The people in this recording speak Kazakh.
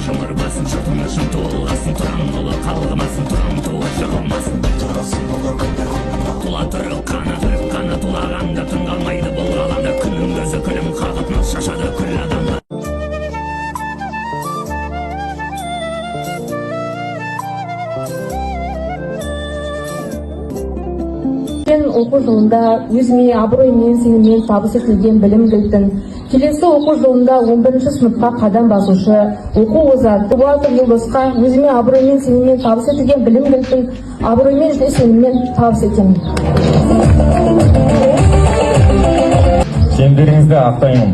Шымырбасын шытынышын туылғасын, тұрам ұлы қалғымасын, тұрам туы жығылмасын. Тұла түрік қана тулағанда түн қалмайды бұл ғаламда. Күннің көзі күлім қағып нұр шашады күл адамға. Оқу жылында өзіме абыроймен сеніммен табыс етілген білім кілтін, келесі оқу жылында 11-ші сыныпқа қадам басушы оқу озаты бухгалтер Елдосқа өзіме абыроймен сеніммен табыс етілген білім кілтін абыроймен және сеніммен табыс етемін. Сендеріңізді ақтаймын.